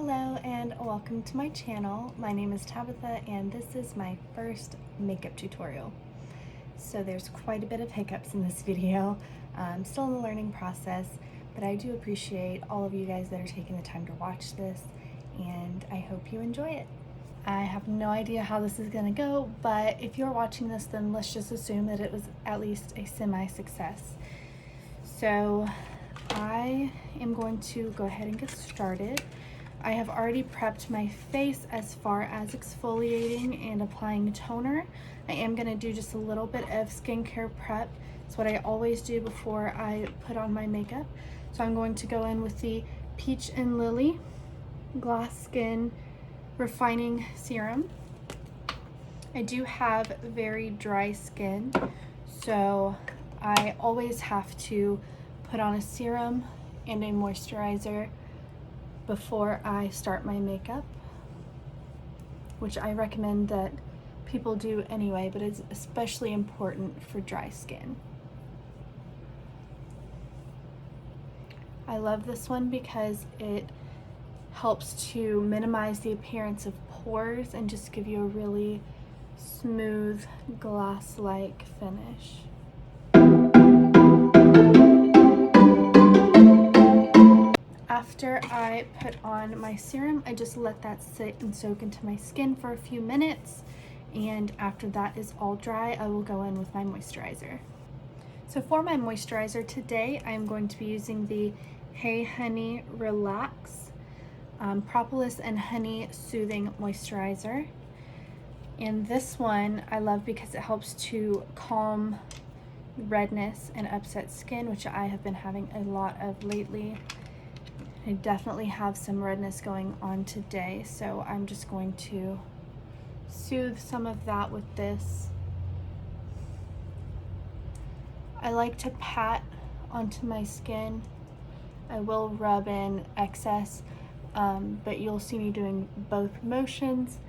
Hello and welcome to my channel. My name is Tabitha and this is my first makeup tutorial. So there's quite a bit of hiccups in this video. I'm still in the learning process, but I do appreciate all of you guys that are taking the time to watch this and I hope you enjoy it. I have no idea how this is gonna go, but if you're watching this, then let's just assume that it was at least a semi-success. So I am going to go ahead and get started. I have already prepped my face as far as exfoliating and applying toner. I am going to do just a little bit of skincare prep. It's what I always do before I put on my makeup. So I'm going to go in with the Peach and Lily Glass Skin Refining Serum. I do have very dry skin, so I always have to put on a serum and a moisturizer before I start my makeup, which I recommend that people do anyway, but it's especially important for dry skin. I love this one because it helps to minimize the appearance of pores and just give you a really smooth glass-like finish. After I put on my serum, I just let that sit and soak into my skin for a few minutes, and after that is all dry, I will go in with my moisturizer. So for my moisturizer today, I'm going to be using the Hey Honey Relax Propolis and Honey Soothing Moisturizer. And this one I love because it helps to calm redness and upset skin, which I have been having a lot of lately. I definitely have some redness going on today, so I'm just going to soothe some of that with this. I like to pat onto my skin. I will rub in excess, but you'll see me doing both motions.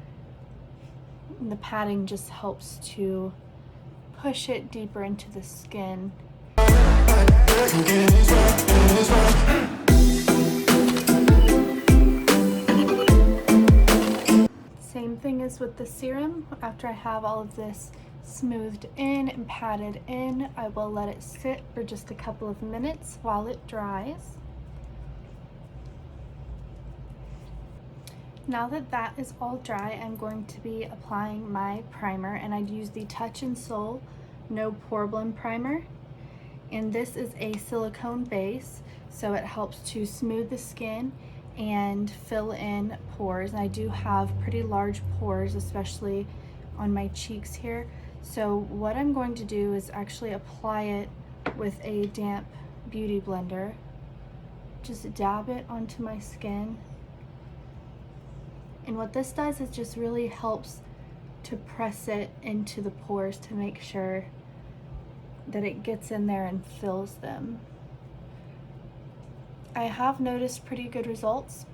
And the patting just helps to push it deeper into the skin. Same thing as with the serum. After I have all of this smoothed in and patted in, I will let it sit for just a couple of minutes while it dries. Now that that is all dry, I'm going to be applying my primer, and I'd use the Touch in Sol No Problem Primer. And this is a silicone base, so it helps to smooth the skin and fill in pores. And I do have pretty large pores, especially on my cheeks here. So what I'm going to do is actually apply it with a damp beauty blender. Just dab it onto my skin. And what this does is just really helps to press it into the pores to make sure that it gets in there and fills them. I have noticed pretty good results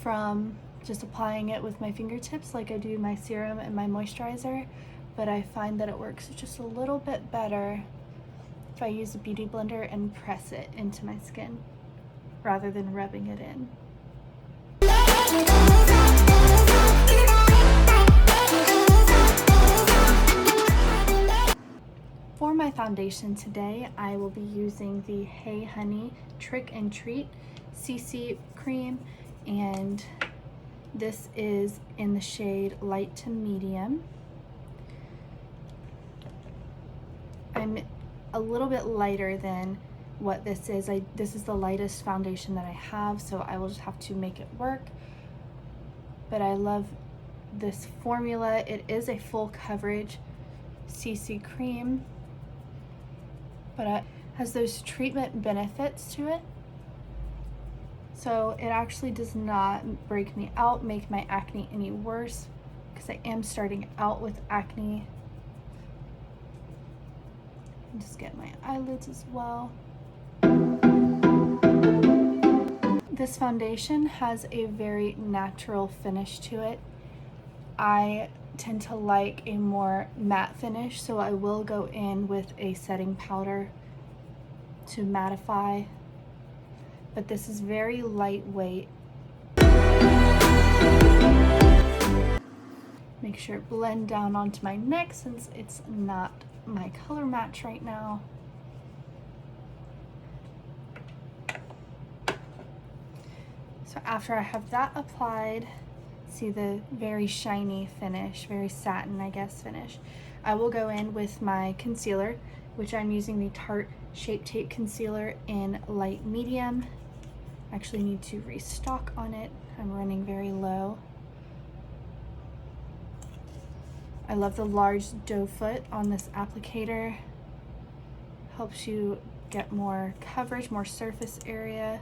from just applying it with my fingertips like I do my serum and my moisturizer, but I find that it works just a little bit better if I use a beauty blender and press it into my skin rather than rubbing it in. For my foundation today, I will be using the Hey Honey Trick and Treat CC Cream, and this is in the shade light to medium. I'm a little bit lighter than what this is. This is the lightest foundation that I have, so I will just have to make it work. But I love this formula. It is a full coverage CC cream, but it has those treatment benefits to it. So it actually does not break me out, make my acne any worse, because I am starting out with acne. And just get my eyelids as well. This foundation has a very natural finish to it. I tend to like a more matte finish, so I will go in with a setting powder to mattify, but this is very lightweight. Make sure it blend down onto my neck since it's not my color match right now. So after I have that applied, see the very shiny finish, very satin, I guess, finish. I will go in with my concealer, which I'm using the Tarte Shape Tape Concealer in light medium. I actually need to restock on it. I'm running very low. I love the large doe foot on this applicator. Helps you get more coverage, more surface area.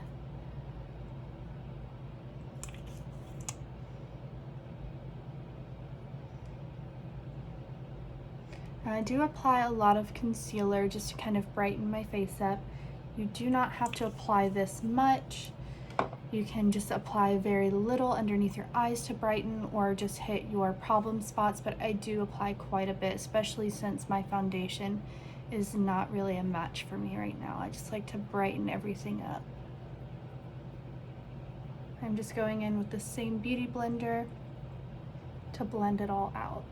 I do apply a lot of concealer just to kind of brighten my face up. You do not have to apply this much. You can just apply very little underneath your eyes to brighten or just hit your problem spots, but I do apply quite a bit, especially since my foundation is not really a match for me right now. I just like to brighten everything up. I'm just going in with the same beauty blender to blend it all out.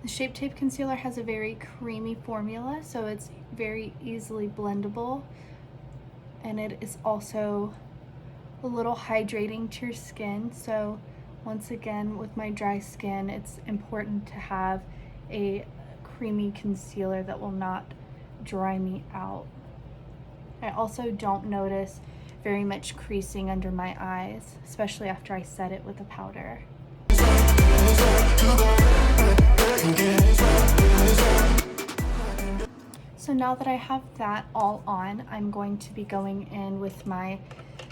The Shape Tape Concealer has a very creamy formula, so it's very easily blendable, and it is also a little hydrating to your skin. So once again, with my dry skin, it's important to have a creamy concealer that will not dry me out. I also don't notice very much creasing under my eyes, especially after I set it with a powder. So now that I have that all on, I'm going to be going in with my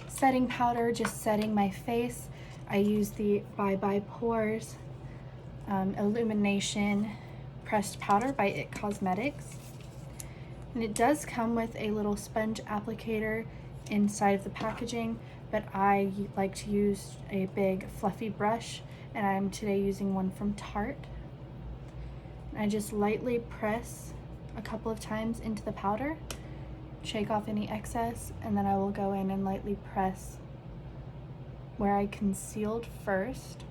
setting powder, just setting my face. I use the Bye Bye Pores Illumination Pressed Powder by IT Cosmetics. And it does come with a little sponge applicator inside of the packaging, but I like to use a big fluffy brush, and I'm today using one from Tarte. I just lightly press a couple of times into the powder, shake off any excess, and then I will go in and lightly press where I concealed first.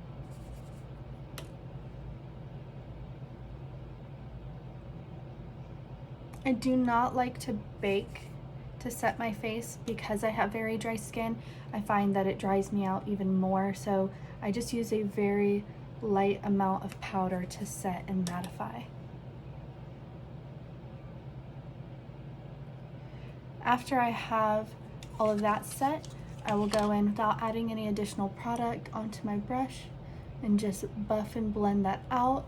I do not like to bake to set my face because I have very dry skin. I find that it dries me out even more, so I just use a very light amount of powder to set and mattify. After I have all of that set, I will go in without adding any additional product onto my brush and just buff and blend that out.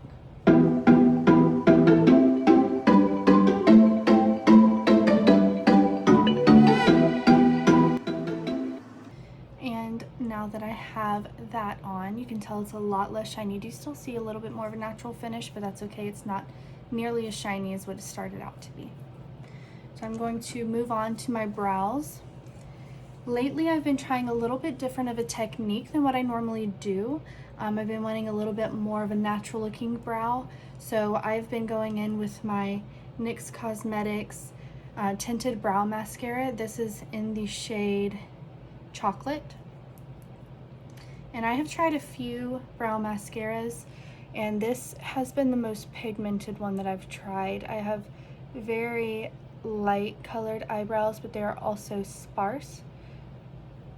And now that I have that on, you can tell it's a lot less shiny. You do still see a little bit more of a natural finish, but that's okay. It's not nearly as shiny as what it started out to be. So I'm going to move on to my brows. Lately, I've been trying a little bit different of a technique than what I normally do. I've been wanting a little bit more of a natural looking brow. So I've been going in with my NYX Cosmetics Tinted Brow Mascara. This is in the shade Chocolate. And I have tried a few brow mascaras, and this has been the most pigmented one that I've tried. I have very light colored eyebrows, but they are also sparse,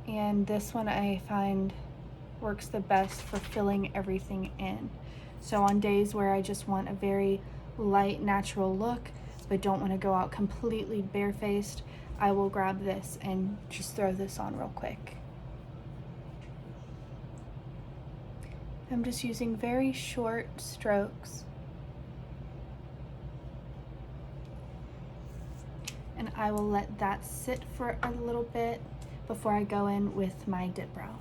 and this one I find works the best for filling everything in. So on days where I just want a very light natural look but don't want to go out completely barefaced, I will grab this and just throw this on real quick. I'm just using very short strokes, and I will let that sit for a little bit before I go in with my dip brow.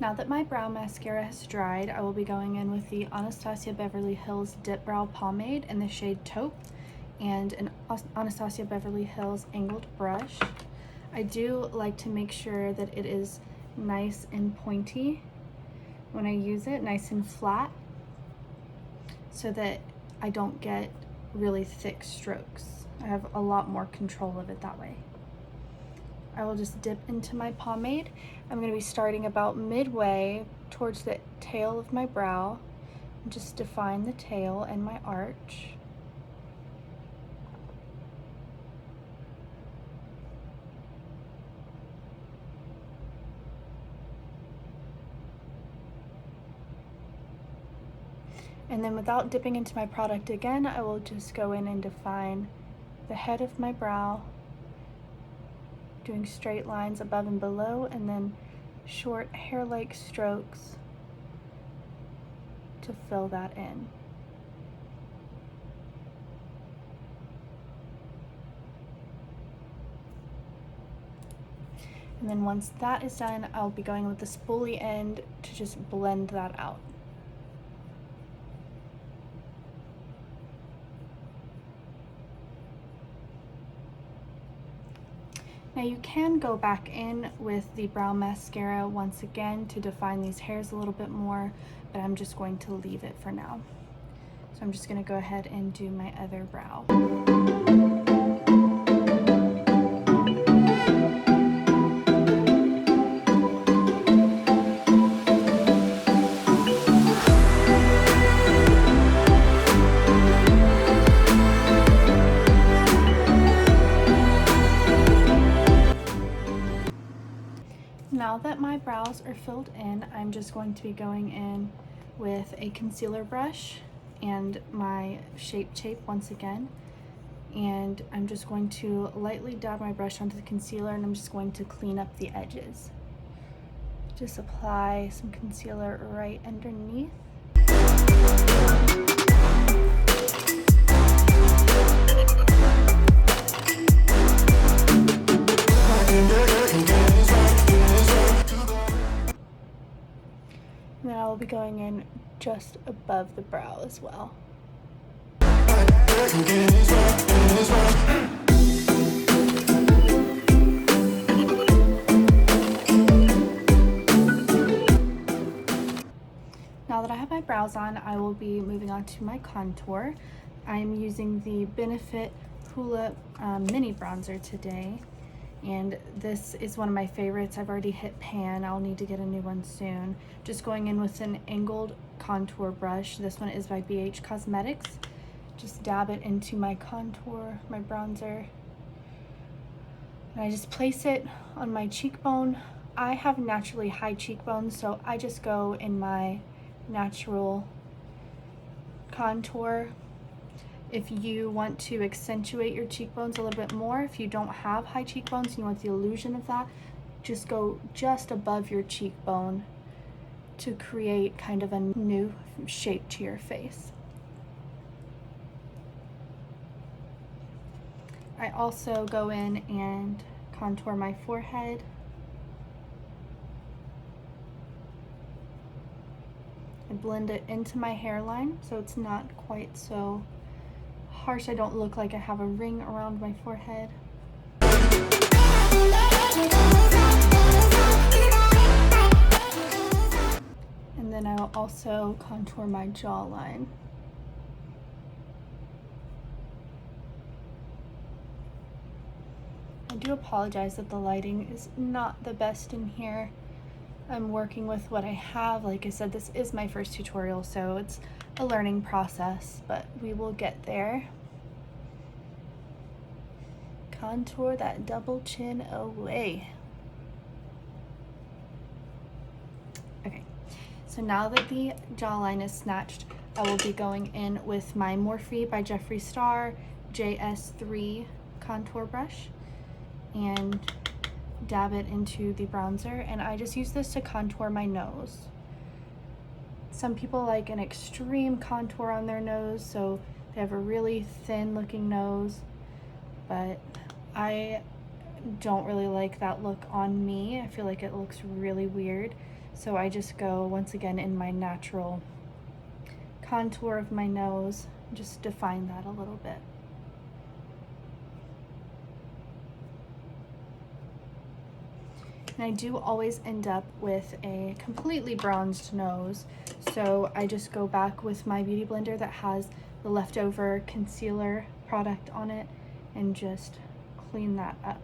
Now that my brow mascara has dried, I will be going in with the Anastasia Beverly Hills Dip Brow Pomade in the shade Taupe and an Anastasia Beverly Hills angled brush. I do like to make sure that it is nice and pointy when I use it, nice and flat, so that I don't get really thick strokes. I have a lot more control of it that way. I will just dip into my pomade. I'm going to be starting about midway towards the tail of my brow. Just define the tail and my arch. And then without dipping into my product again, I will just go in and define the head of my brow, doing straight lines above and below, and then short hair-like strokes to fill that in. And then once that is done, I'll be going with the spoolie end to just blend that out. Now you can go back in with the brow mascara once again to define these hairs a little bit more, but I'm just going to leave it for now. So I'm just going to go ahead and do my other brow. Now that my brows are filled in, I'm just going to be going in with a concealer brush and my Shape Tape once again. And I'm just going to lightly dab my brush onto the concealer, and I'm just going to clean up the edges. Just apply some concealer right underneath. Then I'll be going in just above the brow as well. Now that I have my brows on, I will be moving on to my contour. I'm using the Benefit Hula Mini Bronzer today, and this is one of my favorites. I've already hit pan. I'll need to get a new one soon. Just going in with an angled contour brush. This one is by BH Cosmetics. Just dab it into my contour, my bronzer. And I just place it on my cheekbone. I have naturally high cheekbones, so I just go in my natural contour. If you want to accentuate your cheekbones a little bit more, if you don't have high cheekbones and you want the illusion of that, just go just above your cheekbone to create kind of a new shape to your face. I also go in and contour my forehead. I blend it into my hairline so it's not quite so harsh. I don't look like I have a ring around my forehead. And then I'll also contour my jawline. I do apologize that the lighting is not the best in here. I'm working with what I have. Like I said, this is my first tutorial, so it's a learning process, but we will get there. Contour that double chin away. Okay, so now that the jawline is snatched, I will be going in with my Morphe by Jeffree Star JS3 contour brush and dab it into the bronzer, and I just use this to contour my nose. Some people like an extreme contour on their nose, so they have a really thin looking nose, but I don't really like that look on me. I feel like it looks really weird, so I just go once again in my natural contour of my nose, just define that a little bit. And I do always end up with a completely bronzed nose, so I just go back with my beauty blender that has the leftover concealer product on it and just clean that up.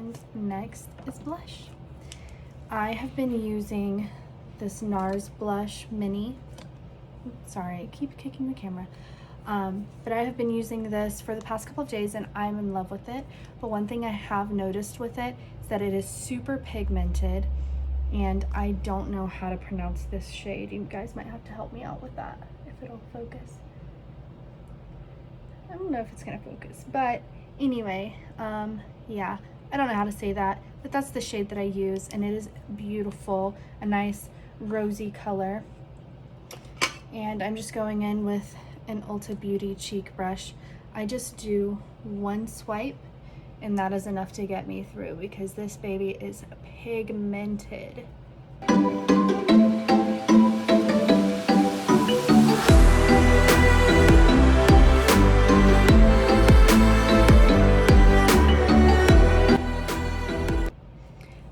And next is blush. I have been using this NARS blush mini. Sorry, I keep kicking the camera. But I have been using this for the past couple of days and I'm in love with it. But one thing I have noticed with it is that it is super pigmented and I don't know how to pronounce this shade. You guys might have to help me out with that if it'll focus. I don't know if it's gonna focus, but anyway, yeah, I don't know how to say that, but that's the shade that I use and it is beautiful, a nice rosy color. And I'm just going in with an Ulta Beauty cheek brush. I just do one swipe and that is enough to get me through because this baby is pigmented.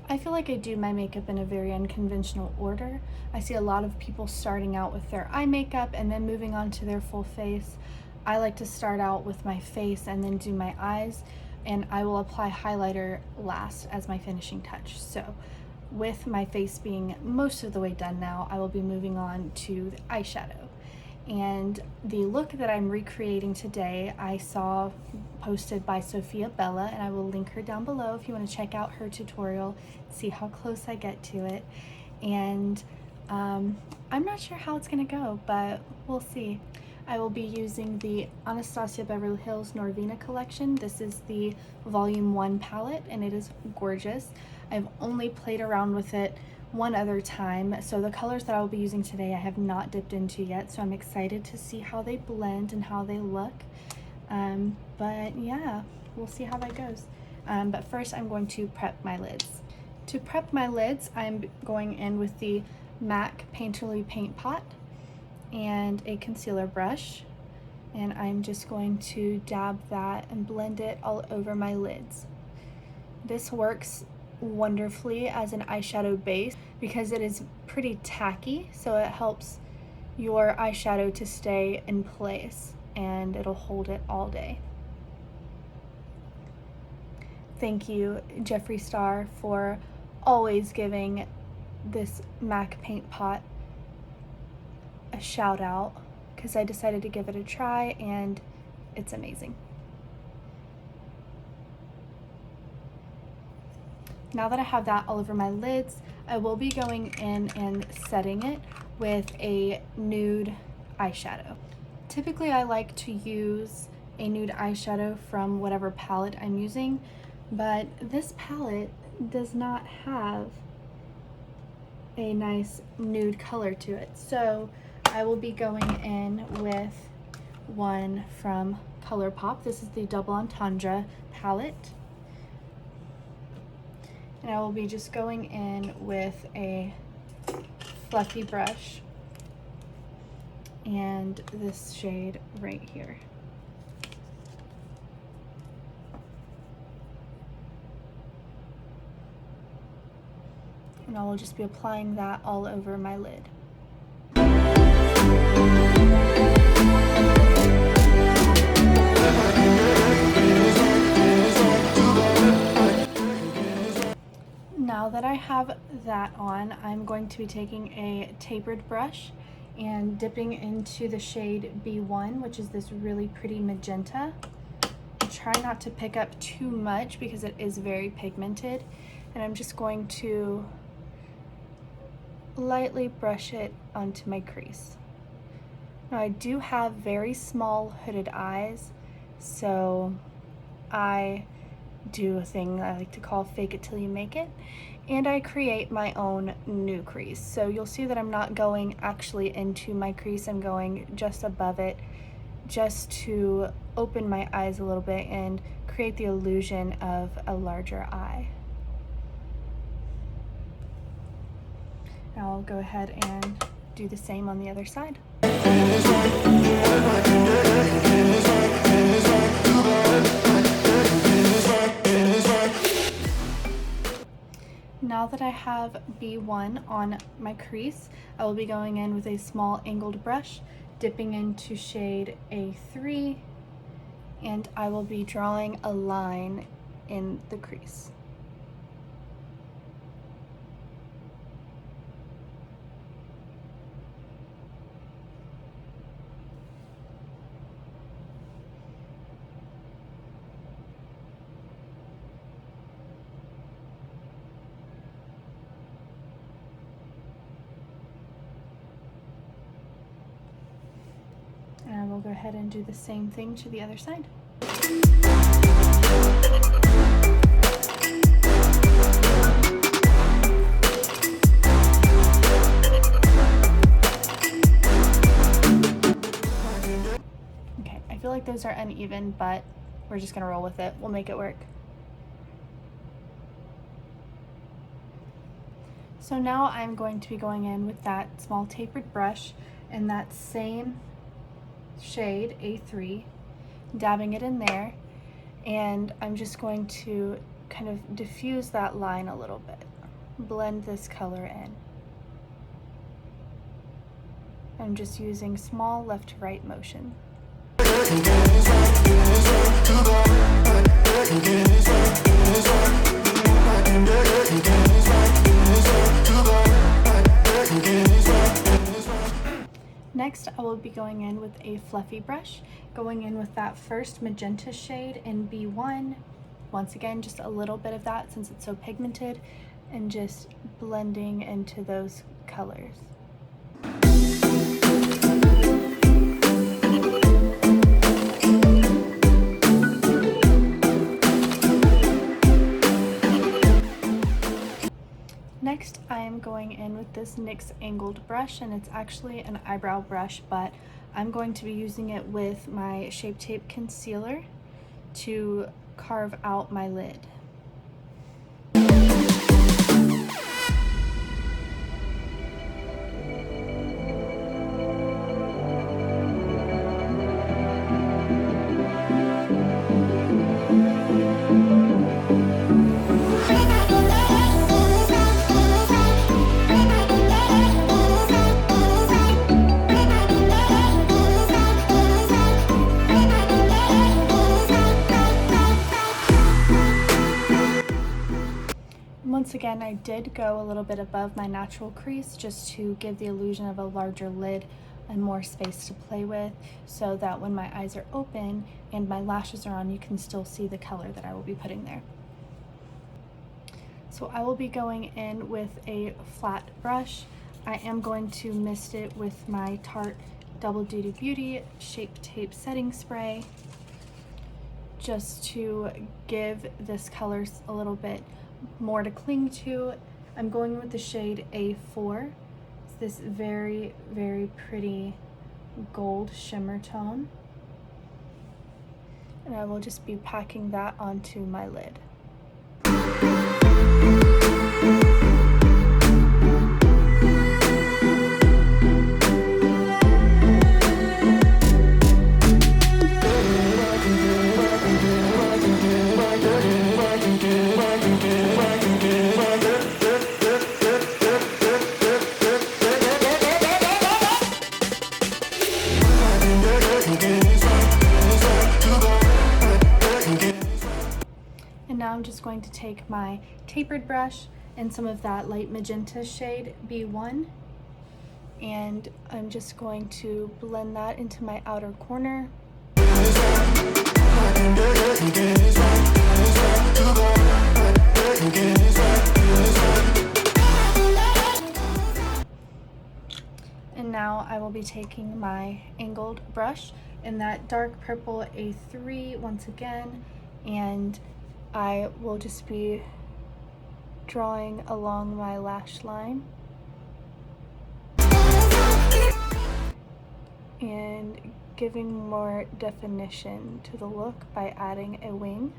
I feel like I do my makeup in a very unconventional order. I see a lot of people starting out with their eye makeup and then moving on to their full face. I like to start out with my face and then do my eyes, and I will apply highlighter last as my finishing touch. So with my face being most of the way done now, I will be moving on to the eyeshadow. And the look that I'm recreating today, I saw posted by Sophia Bella, and I will link her down below if you want to check out her tutorial, see how close I get to it. And I'm not sure how it's gonna go, but we'll see. I will be using the Anastasia Beverly Hills Norvina collection. This is the Volume 1 palette, and it is gorgeous. I've only played around with it one other time, so the colors that I will be using today I have not dipped into yet, so I'm excited to see how they blend and how they look. But yeah, we'll see how that goes. But first I'm going to prep my lids. To prep my lids, I'm going in with the MAC Painterly Paint Pot and a concealer brush, and I'm just going to dab that and blend it all over my lids. This works wonderfully as an eyeshadow base because it is pretty tacky, so it helps your eyeshadow to stay in place and it'll hold it all day. Thank you, Jeffree Star, for always giving this MAC paint pot a shout out because I decided to give it a try and it's amazing. Now that I have that all over my lids, I will be going in and setting it with a nude eyeshadow. Typically I like to use a nude eyeshadow from whatever palette I'm using, but this palette does not have a nice nude color to it. So I will be going in with one from ColourPop. This is the Double Entendre palette. And I will be just going in with a fluffy brush and this shade right here. And I will just be applying that all over my lid. Now that I have that on, I'm going to be taking a tapered brush and dipping into the shade B1, which is this really pretty magenta. Try not to pick up too much because it is very pigmented, and I'm just going to lightly brush it onto my crease. Now I do have very small hooded eyes, so I do a thing I like to call fake it till you make it, and I create my own new crease. So you'll see that I'm not going actually into my crease, I'm going just above it just to open my eyes a little bit and create the illusion of a larger eye. Now I'll go ahead and do the same on the other side. Now that I have B1 on my crease, I will be going in with a small angled brush, dipping into shade A3, and I will be drawing a line in the crease. will go ahead and do the same thing to the other side. Okay, I feel like those are uneven, but we're just gonna roll with it. We'll make it work. So now I'm going to be going in with that small tapered brush and that same shade, A3, dabbing it in there, and I'm just going to kind of diffuse that line a little bit, blend this color in. I'm just using small left to right motion. Next, I will be going in with a fluffy brush, going in with that first magenta shade in B1. Once again, just a little bit of that since it's so pigmented, and just blending into those colors. Next, I am going in with this NYX angled brush, and it's actually an eyebrow brush, but I'm going to be using it with my Shape Tape concealer to carve out my lid. Once again, I did go a little bit above my natural crease just to give the illusion of a larger lid and more space to play with, so that when my eyes are open and my lashes are on, you can still see the color that I will be putting there. So I will be going in with a flat brush. I am going to mist it with my Tarte Double Duty Beauty Shape Tape Setting Spray, just to give this color a little bit more to cling to. I'm going with the shade A4. It's this very, very pretty gold shimmer tone. And I will just be packing that onto my lid. And now I'm just going to take my tapered brush and some of that light magenta shade B1, and I'm just going to blend that into my outer corner. And now I will be taking my angled brush in that dark purple A3 once again, and I will just be drawing along my lash line and giving more definition to the look by adding a wing.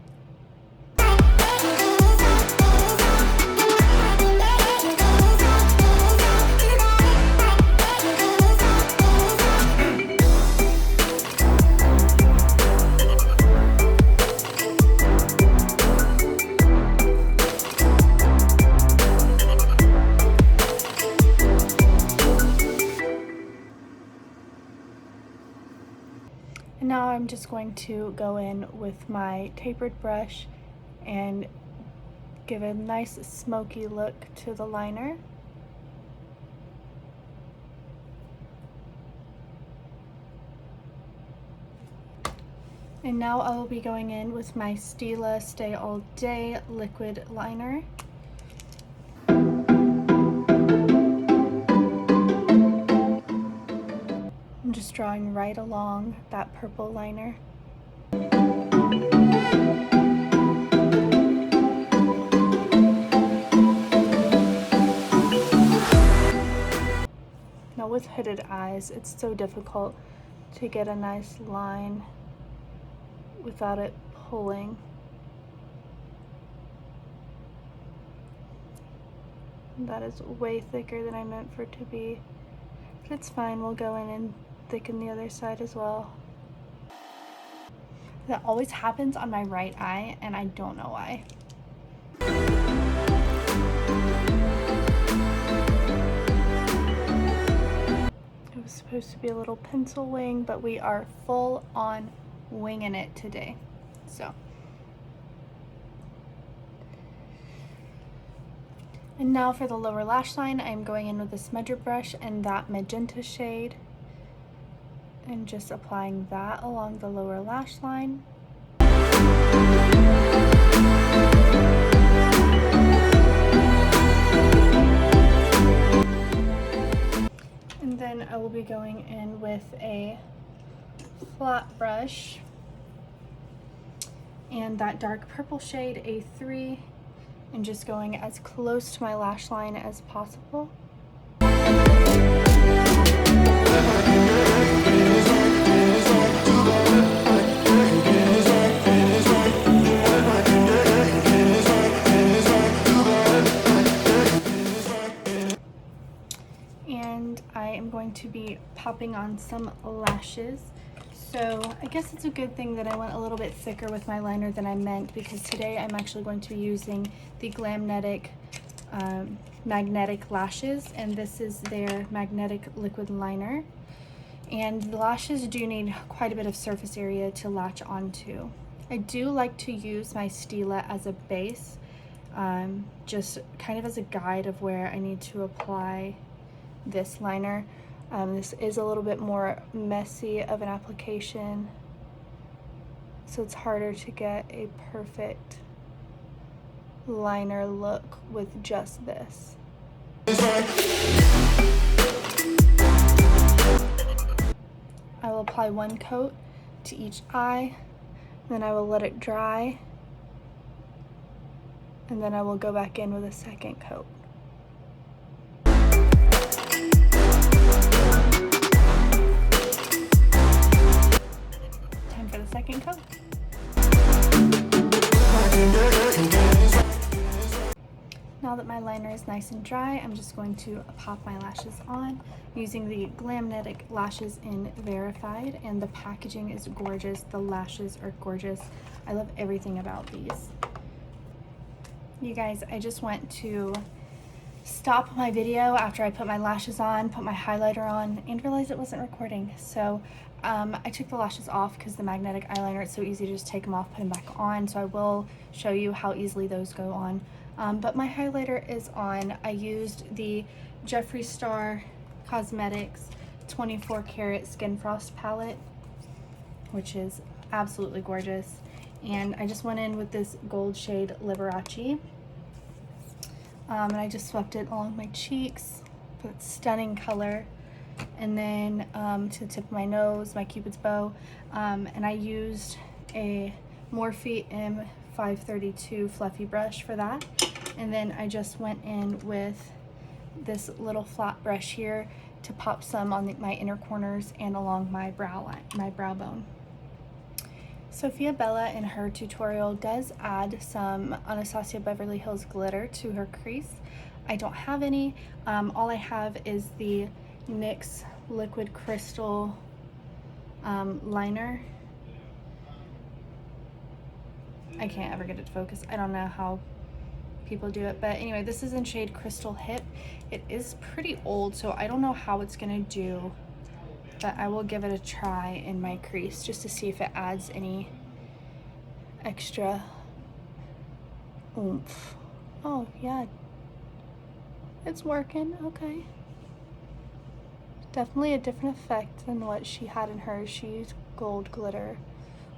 And now I'm just going to go in with my tapered brush and give a nice smoky look to the liner. And now I will be going in with my Stila Stay All Day liquid liner. I'm just drawing right along that purple liner. Now with hooded eyes, it's so difficult to get a nice line without it pulling. That is way thicker than I meant for it to be, but it's fine. We'll go in and thicken the other side as well. That always happens on my right eye, and I don't know why. It was supposed to be a little pencil wing, but we are full on winging it today. So. And now for the lower lash line, I'm going in with a smudger brush and that magenta shade and just applying that along the lower lash line. And then I will be going in with a flat brush and that dark purple shade, A3, and just going as close to my lash line as possible. And I am going to be popping on some lashes. So I guess it's a good thing that I went a little bit thicker with my liner than I meant, because today I'm actually going to be using the Glamnetic magnetic lashes, and this is their magnetic liquid liner. And the lashes do need quite a bit of surface area to latch onto. I do like to use my Stila as a base, just kind of as a guide of where I need to apply this liner. This is a little bit more messy of an application, so it's harder to get a perfect liner look with just this. I will apply one coat to each eye, then I will let it dry, and then I will go back in with a second coat. Time for the second coat. Now that my liner is nice and dry, I'm just going to pop my lashes on using the Glamnetic lashes in Verified, and the packaging is gorgeous. The lashes are gorgeous. I love everything about these. You guys, I just went to stop my video after I put my lashes on, put my highlighter on, and realized it wasn't recording. So I took the lashes off because the magnetic eyeliner, it's so easy to just take them off, put them back on. So I will show you how easily those go on. But my highlighter is on. I used the Jeffree Star Cosmetics 24 karat Skin Frost palette, which is absolutely gorgeous. And I just went in with this gold shade Liberace. And I just swept it along my cheeks for that stunning color. And then to the tip of my nose, my Cupid's bow. And I used a Morphe M532 fluffy brush for that. And then I just went in with this little flat brush here to pop some on my inner corners and along my brow line, my brow bone. Sophia Bella in her tutorial does add some Anastasia Beverly Hills glitter to her crease. I don't have any. All I have is the NYX Liquid Crystal liner. I can't ever get it to focus. I don't know how people do it, but anyway, this is in shade Crystal Hip. It is pretty old, so I don't know how it's gonna do, but I will give it a try in my crease just to see if it adds any extra oomph. Oh yeah, it's working. Okay, definitely a different effect than what she had in hers. She used gold glitter,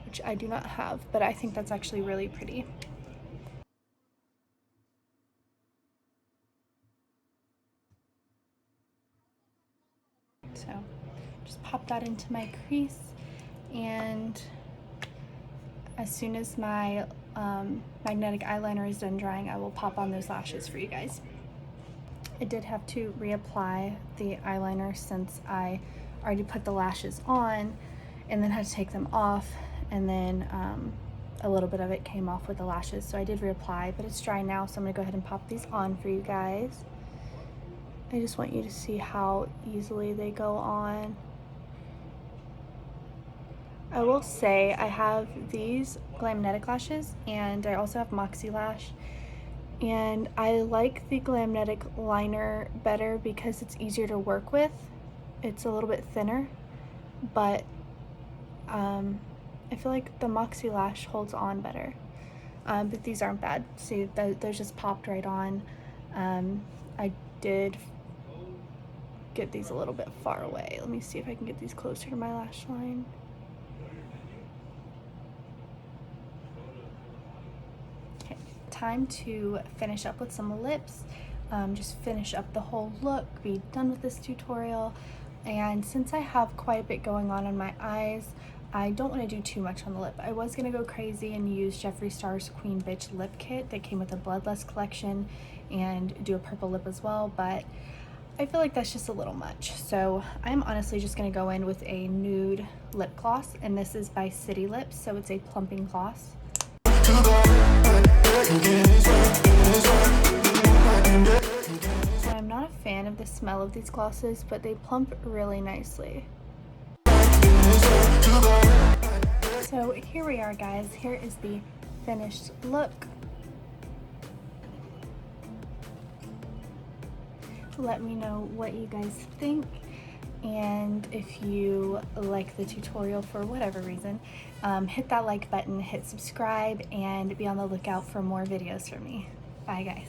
which I do not have, but I think that's actually really pretty. So just pop that into my crease, and as soon as my magnetic eyeliner is done drying, I will pop on those lashes for you guys. I did have to reapply the eyeliner since I already put the lashes on and then had to take them off, and then a little bit of it came off with the lashes, so I did reapply, but it's dry now, so I'm gonna go ahead and pop these on for you guys. I just want you to see how easily they go on. I will say I have these Glamnetic lashes and I also have Moxie Lash, and I like the Glamnetic liner better because it's easier to work with. It's a little bit thinner, but I feel like the Moxie Lash holds on better. But these aren't bad. See, those just popped right on. I did get these a little bit far away. Let me see if I can get these closer to my lash line. Okay, time to finish up with some lips. Just finish up the whole look, be done with this tutorial. And since I have quite a bit going on in my eyes, I don't want to do too much on the lip. I was going to go crazy and use Jeffree Star's Queen Bitch lip kit that came with the Bloodlust collection and do a purple lip as well, but I feel like that's just a little much. So I'm honestly just going to go in with a nude lip gloss, and this is by City Lips, so it's a plumping gloss. I'm not a fan of the smell of these glosses, but they plump really nicely. So here we are, guys. Here is the finished look. Let me know what you guys think, and if you like the tutorial for whatever reason, hit that like button, hit subscribe, and be on the lookout for more videos from me. Bye, guys.